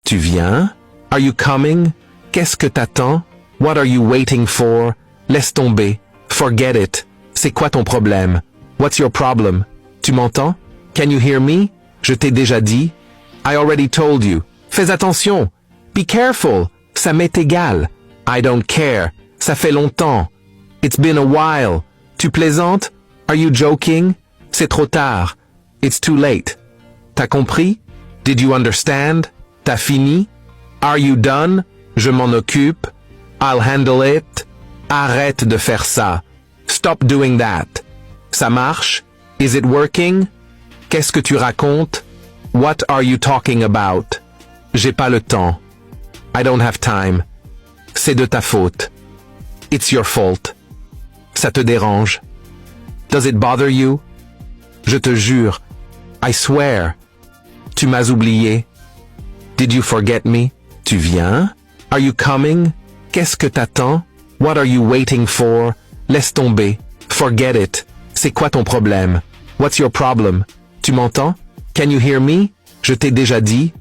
Tu viens? Are you coming? Qu'est-ce que t'attends? What are you waiting for? Laisse tomber. Forget it. C'est quoi ton problème? What's your problem? Tu m'entends? Can you hear me? Je t'ai déjà dit. I already told you. Fais attention. Be careful. Ça m'est égal. I don't care. Ça fait longtemps. It's been a while. Tu plaisantes? Are you joking? C'est trop tard. It's too late. T'as compris? Did you understand? T'as fini? Are you done? Je m'en occupe. I'll handle it. Arrête de faire ça. Stop doing that. Ça marche? Is it working? Qu'est-ce que tu racontes? What are you talking about? J'ai pas le temps. I don't have time. C'est de ta faute. It's your fault. Ça te dérange? Does it bother you? Je te jure. I swear. Tu m'as oublié. Did you forget me? Tu viens? Are you coming? Qu'est-ce que t'attends? What are you waiting for? Laisse tomber. Forget it. C'est quoi ton problème? What's your problem? Tu m'entends? Can you hear me? Je t'ai déjà dit.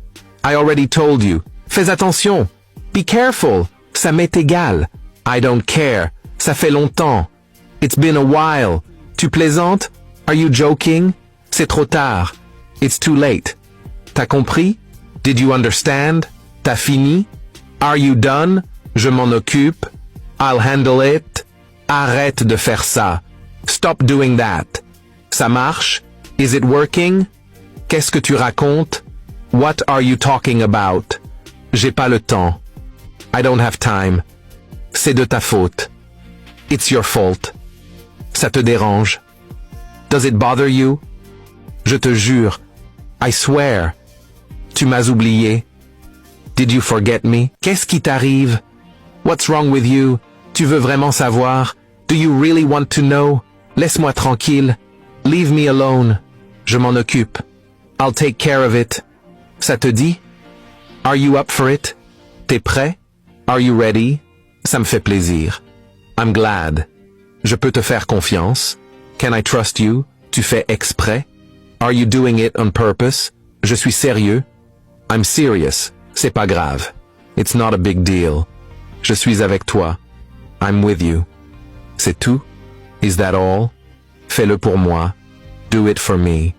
I already told you. Fais attention. Be careful. Ça m'est égal. I don't care. Ça fait longtemps. It's been a while. Tu plaisantes? Are you joking? C'est trop tard. It's too late. T'as compris? Did you understand? T'as fini? Are you done? Je m'en occupe. I'll handle it. Arrête de faire ça. Stop doing that. Ça marche? Is it working? Qu'est-ce que tu racontes? What are you talking about? J'ai pas le temps. I don't have time. C'est de ta faute. It's your fault. Ça te dérange? Does it bother you? Je te jure. I swear. Tu m'as oublié. Did you forget me? Qu'est-ce qui t'arrive? What's wrong with you? Tu veux vraiment savoir? Do you really want to know? Laisse-moi tranquille. Leave me alone. Je m'en occupe. I'll take care of it. Ça te dit? Are you up for it? T'es prêt? Are you ready? Ça me fait plaisir. I'm glad. Je peux te faire confiance. Can I trust you? Tu fais exprès? Are you doing it on purpose? Je suis sérieux. I'm serious. C'est pas grave. It's not a big deal. Je suis avec toi. I'm with you. C'est tout? Is that all? Fais-le pour moi. Do it for me.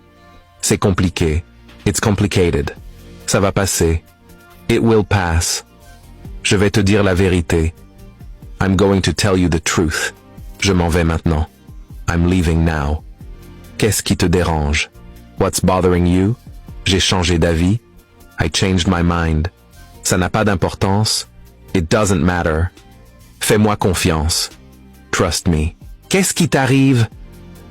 C'est compliqué. It's complicated. Ça va passer. It will pass. Je vais te dire la vérité. I'm going to tell you the truth. Je m'en vais maintenant. I'm leaving now. Qu'est-ce qui te dérange? What's bothering you? J'ai changé d'avis. I changed my mind. Ça n'a pas d'importance. It doesn't matter. Fais-moi confiance. Trust me. Qu'est-ce qui t'arrive?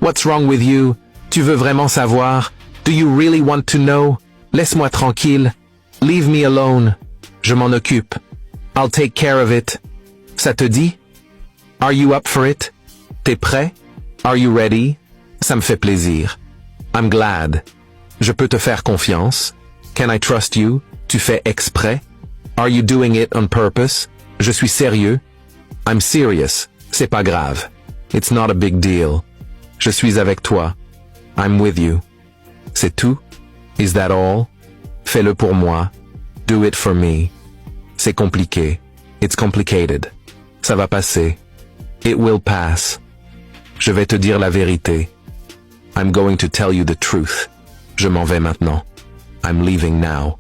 What's wrong with you? Tu veux vraiment savoir? Do you really want to know? Laisse-moi tranquille. Leave me alone. Je m'en occupe. I'll take care of it. Ça te dit? Are you up for it? T'es prêt? Are you ready? Ça me fait plaisir. I'm glad. Je peux te faire confiance. Can I trust you? Tu fais exprès? Are you doing it on purpose? Je suis sérieux. I'm serious. C'est pas grave. It's not a big deal. Je suis avec toi. I'm with you. C'est tout? Is that all? Fais-le pour moi. Do it for me. C'est compliqué. It's complicated. Ça va passer. It will pass. Je vais te dire la vérité. I'm going to tell you the truth. Je m'en vais maintenant. I'm leaving now.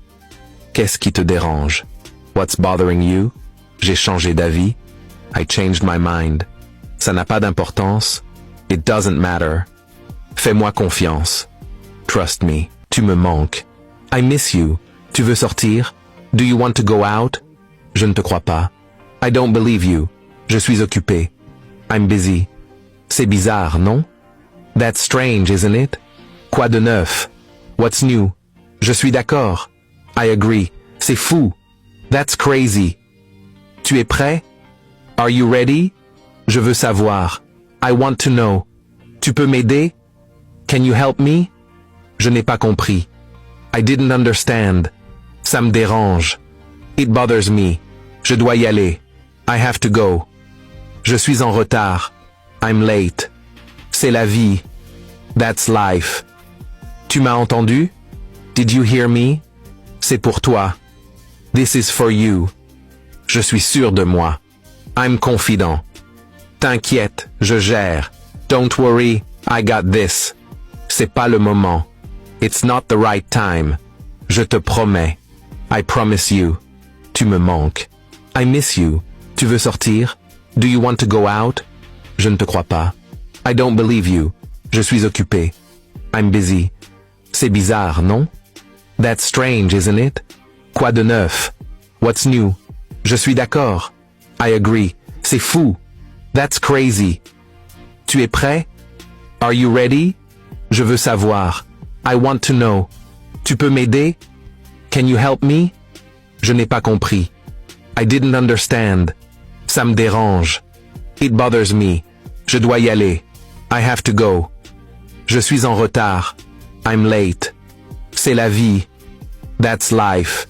Qu'est-ce qui te dérange? What's bothering you? J'ai changé d'avis. I changed my mind. Ça n'a pas d'importance. It doesn't matter. Fais-moi confiance. Trust me. Tu me manques. I miss you. Tu veux sortir? Do you want to go out? Je ne te crois pas. I don't believe you. Je suis occupé. I'm busy. C'est bizarre, non? That's strange, isn't it? Quoi de neuf? What's new? Je suis d'accord. I agree. C'est fou. That's crazy. Tu es prêt? Are you ready? Je veux savoir. I want to know. Tu peux m'aider? Can you help me? Je n'ai pas compris. I didn't understand. Ça me dérange. It bothers me. Je dois y aller. I have to go. Je suis en retard. I'm late. C'est la vie. That's life. Tu m'as entendu? Did you hear me? C'est pour toi. This is for you. Je suis sûr de moi. I'm confident. T'inquiète, je gère. Don't worry, I got this. C'est pas le moment. It's not the right time. Je te promets. I promise you. Tu me manques. I miss you. Tu veux sortir? Do you want to go out? Je ne te crois pas. I don't believe you. Je suis occupé. I'm busy. C'est bizarre, non? That's strange, isn't it? Quoi de neuf? What's new? Je suis d'accord. I agree. C'est fou. That's crazy. Tu es prêt? Are you ready? Je veux savoir. I want to know. Tu peux m'aider? Can you help me? Je n'ai pas compris. I didn't understand. Ça me dérange. It bothers me. Je dois y aller. I have to go. Je suis en retard. I'm late. C'est la vie. That's life.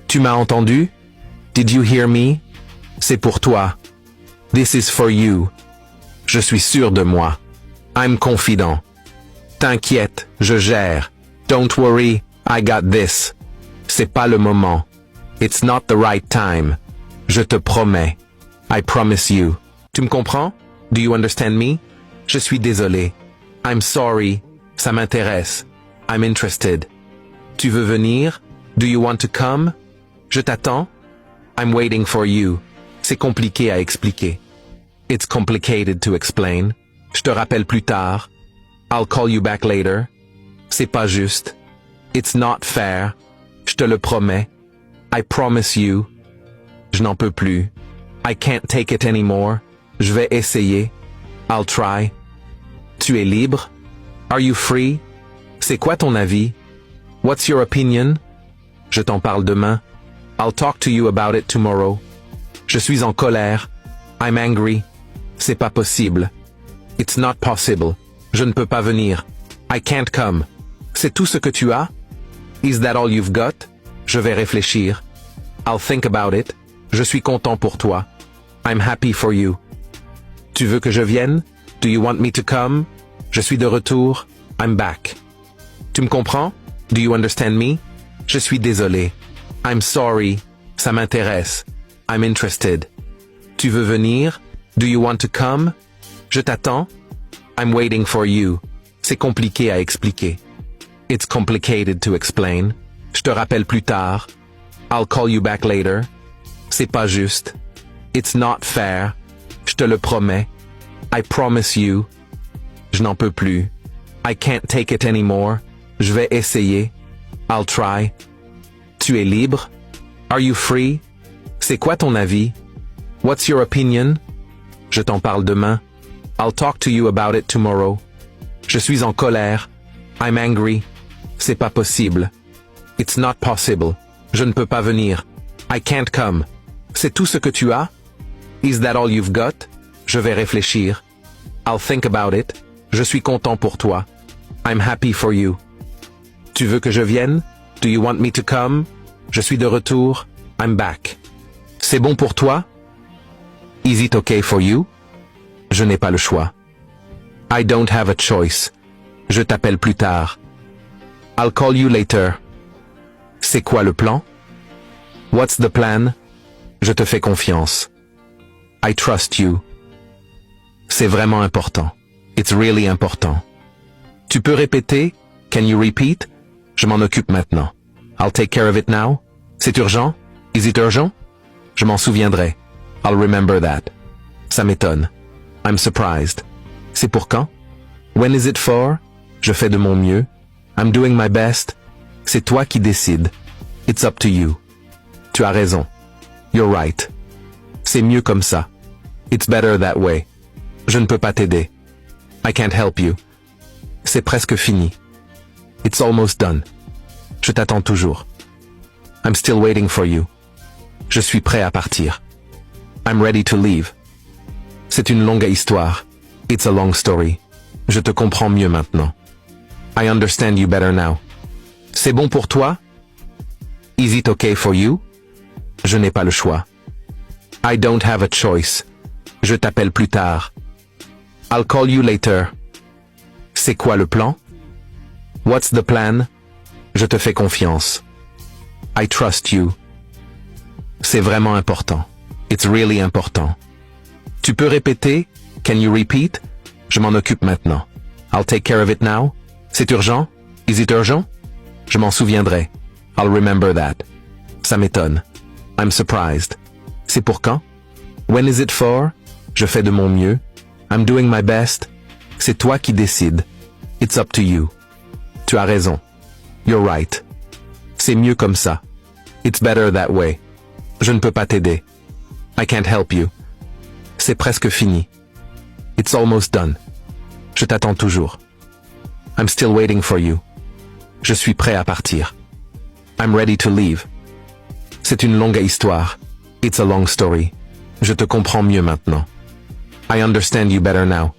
Tu m'as entendu? Did you hear me? C'est pour toi. This is for you. Je suis sûr de moi. I'm confident. T'inquiète, je gère. Don't worry, I got this. C'est pas le moment. It's not the right time. Je te promets. I promise you. Tu me comprends? Do you understand me? Je suis désolé. I'm sorry. Ça m'intéresse. I'm interested. Tu veux venir? Do you want to come? Je t'attends. I'm waiting for you. C'est compliqué à expliquer. It's complicated to explain. Je te rappelle plus tard. I'll call you back later. C'est pas juste. It's not fair. Je te le promets. I promise you. Je n'en peux plus. I can't take it anymore. Je vais essayer. I'll try. Tu es libre? Are you free? C'est quoi ton avis? What's your opinion? Je t'en parle demain. I'll talk to you about it tomorrow. Je suis en colère. I'm angry. C'est pas possible. It's not possible. Je ne peux pas venir. I can't come. C'est tout ce que tu as? Is that all you've got? Je vais réfléchir. I'll think about it. Je suis content pour toi. I'm happy for you. Tu veux que je vienne? Do you want me to come? Je suis de retour. I'm back. Tu me comprends? Do you understand me? Je suis désolé. I'm sorry. Ça m'intéresse. I'm interested. Tu veux venir? Do you want to come? Je t'attends. I'm waiting for you. C'est compliqué à expliquer. It's complicated to explain. Je te rappelle plus tard. I'll call you back later. C'est pas juste. It's not fair. Je te le promets. I promise you. Je n'en peux plus. I can't take it anymore. Je vais essayer. I'll try. Tu es libre? Are you free? C'est quoi ton avis? What's your opinion? Je t'en parle demain. I'll talk to you about it tomorrow. Je suis en colère. I'm angry. C'est pas possible. It's not possible. Je ne peux pas venir. I can't come. C'est tout ce que tu as? Is that all you've got? Je vais réfléchir. I'll think about it. Je suis content pour toi. I'm happy for you. Tu veux que je vienne? Do you want me to come? Je suis de retour. I'm back. C'est bon pour toi? Is it okay for you? Je n'ai pas le choix. I don't have a choice. Je t'appelle plus tard. I'll call you later. C'est quoi le plan? « What's the plan? » Je te fais confiance. I trust you. C'est vraiment important. It's really important. Tu peux répéter? Can you repeat? Je m'en occupe maintenant. I'll take care of it now. C'est urgent? Is it urgent? Je m'en souviendrai. I'll remember that. Ça m'étonne. I'm surprised. C'est pour quand? When is it for? Je fais de mon mieux. I'm doing my best. C'est toi qui décides. It's up to you. Tu as raison. You're right. C'est mieux comme ça. It's better that way. Je ne peux pas t'aider. I can't help you. C'est presque fini. It's almost done. Je t'attends toujours. I'm still waiting for you. Je suis prêt à partir. I'm ready to leave. C'est une longue histoire. It's a long story. Je te comprends mieux maintenant. I understand you better now. C'est bon pour toi? Is it okay for you? Je n'ai pas le choix. I don't have a choice. Je t'appelle plus tard. I'll call you later. C'est quoi le plan? What's the plan? Je te fais confiance. I trust you. C'est vraiment important. It's really important. Tu peux répéter? Can you repeat? Je m'en occupe maintenant. I'll take care of it now. C'est urgent? Is it urgent? Je m'en souviendrai. I'll remember that. Ça m'étonne. I'm surprised. C'est pour quand? When is it for? Je fais de mon mieux. I'm doing my best. C'est toi qui décides. It's up to you. Tu as raison. You're right. C'est mieux comme ça. It's better that way. Je ne peux pas t'aider. I can't help you. C'est presque fini. It's almost done. Je t'attends toujours. I'm still waiting for you. Je suis prêt à partir. I'm ready to leave. C'est une longue histoire. It's a long story. Je te comprends mieux maintenant. I understand you better now.